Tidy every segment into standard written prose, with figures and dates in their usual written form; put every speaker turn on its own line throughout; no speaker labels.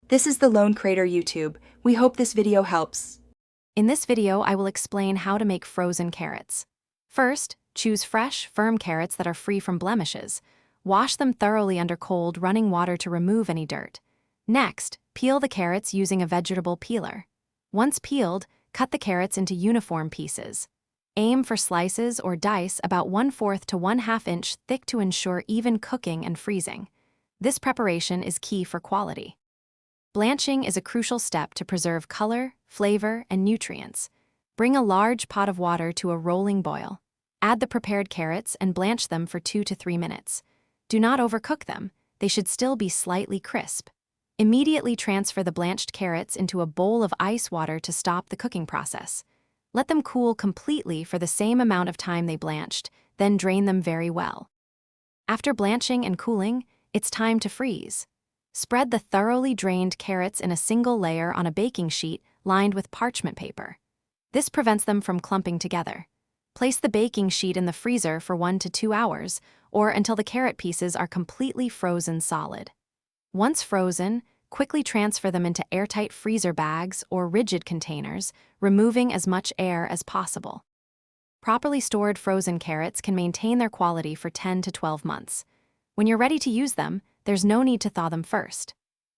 This is the Lone Crater YouTube. We hope this video helps.
In this video, I will explain how to make frozen carrots. First, choose fresh, firm carrots that are free from blemishes. Wash them thoroughly under cold, running water to remove any dirt. Next, peel the carrots using a vegetable peeler. Once peeled, cut the carrots into uniform pieces. Aim for slices or dice about 1/4 to 1/2 inch thick to ensure even cooking and freezing. This preparation is key for quality. Blanching is a crucial step to preserve color, flavor, and nutrients. Bring a large pot of water to a rolling boil. Add the prepared carrots and blanch them for 2 to 3 minutes. Do not overcook them. They should still be slightly crisp. Immediately transfer the blanched carrots into a bowl of ice water to stop the cooking process. Let them cool completely for the same amount of time they blanched, then drain them very well. After blanching and cooling, it's time to freeze. Spread the thoroughly drained carrots in a single layer on a baking sheet lined with parchment paper. This prevents them from clumping together. Place the baking sheet in the freezer for 1 to 2 hours, or until the carrot pieces are completely frozen solid. Once frozen, quickly transfer them into airtight freezer bags or rigid containers, removing as much air as possible. Properly stored frozen carrots can maintain their quality for 10 to 12 months. When you're ready to use them, there's no need to thaw them first.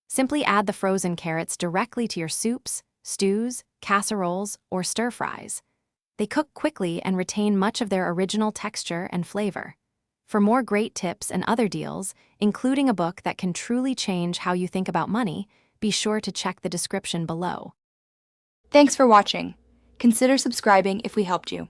Simply add the frozen carrots directly to your soups, stews, casseroles, or stir-fries. They cook quickly and retain much of their original texture and flavor. For more great tips and other deals, including a book that can truly change how you think about money, be sure to check the description below.
Thanks for watching. Consider subscribing if we helped you.